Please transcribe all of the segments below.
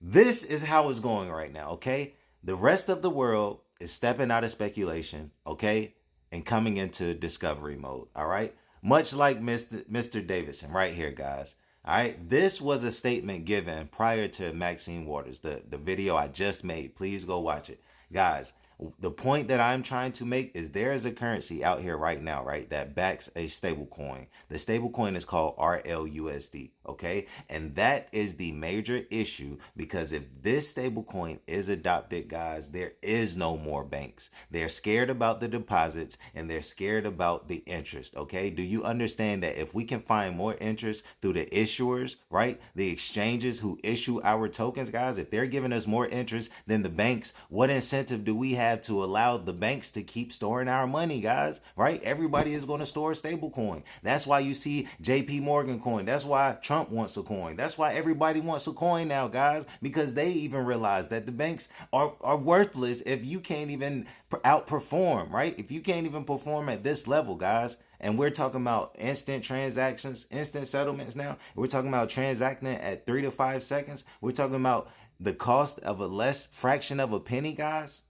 This is how it's going right now, okay? The rest of the world is stepping out of speculation, okay? And coming into discovery mode, all right? Much like Mr. Davidson right here, guys. All right, this was a statement given prior to Maxine Waters, the video I just made. Please go watch it. Guys, the point that I'm trying to make is there is a currency out here right now, right, that backs a stable coin. The stable coin is called RLUSD, okay? And that is the major issue because if this stable coin is adopted, guys, there is no more banks. They're scared about the deposits and they're scared about the interest, okay? Do you understand that if we can find more interest through the issuers, right, the exchanges who issue our tokens, guys, if they're giving us more interest than the banks, what incentive do we have to allow the banks to keep storing our money, guys? Right? Everybody is going to store a stable coin. That's why you see JP Morgan coin. That's why Trump wants a coin. That's why everybody wants a coin now, guys, because they even realize that the banks are worthless if you can't even outperform, right? If you can't even perform at this level, guys. And we're talking about instant transactions, instant settlements now. We're talking about transacting at 3 to 5 seconds. We're talking about the cost of a less fraction of a penny, guys.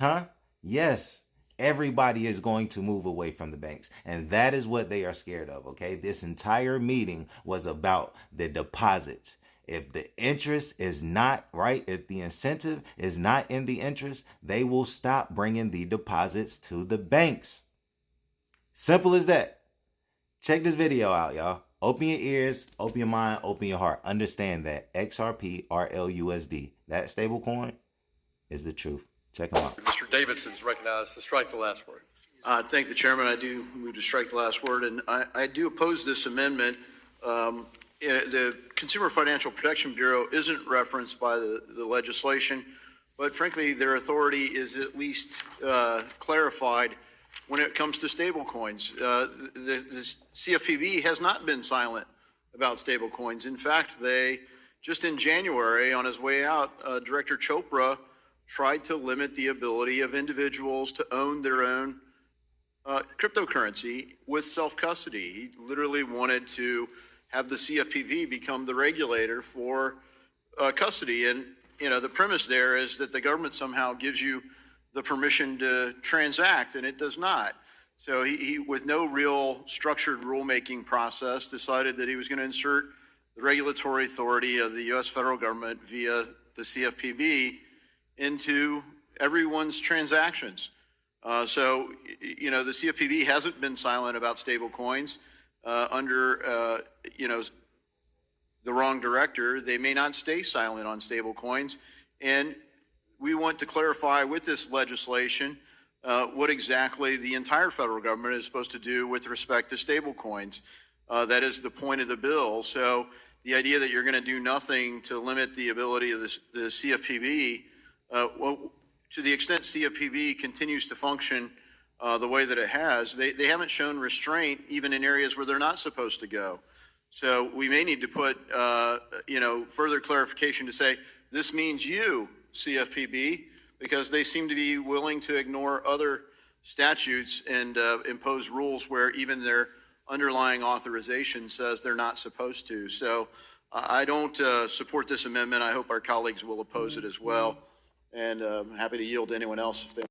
Huh? Yes. Everybody is going to move away from the banks. And that is what they are scared of, okay? This entire meeting was about the deposits. If the interest is not right, if the incentive is not in the interest, they will stop bringing the deposits to the banks. Simple as that. Check this video out, y'all. Open your ears, open your mind, open your heart. Understand that XRP, RLUSD, that stable coin is the truth. Check them out. Mr. Davidson is recognized to strike the last word. Thank the chairman. I do move to strike the last word, and I do oppose this amendment. The Consumer Financial Protection Bureau isn't referenced by the legislation, but frankly, their authority is at least clarified when it comes to stablecoins. The CFPB has not been silent about stablecoins. In fact, just in January, on his way out, Director Chopra tried to limit the ability of individuals to own their own cryptocurrency with self-custody. He literally wanted to have the CFPB become the regulator for custody. And, you know, the premise there is that the government somehow gives you the permission to transact, and it does not. So he with no real structured rulemaking process, decided that he was going to insert the regulatory authority of the U.S. federal government via the CFPB into everyone's transactions. So, you know, the CFPB hasn't been silent about stable coins under, you know, the wrong director. They may not stay silent on stable coins. And we want to clarify with this legislation what exactly the entire federal government is supposed to do with respect to stable coins. That is the point of the bill. So the idea that you're going to do nothing to limit the ability of the CFPB, well, to the extent CFPB continues to function the way that it has, they haven't shown restraint even in areas where they're not supposed to go. So we may need to put, you know, further clarification to say, this means you, CFPB, because they seem to be willing to ignore other statutes and impose rules where even their underlying authorization says they're not supposed to. So I don't support this amendment. I hope our colleagues will oppose it as well. And I'm happy to yield to anyone else if they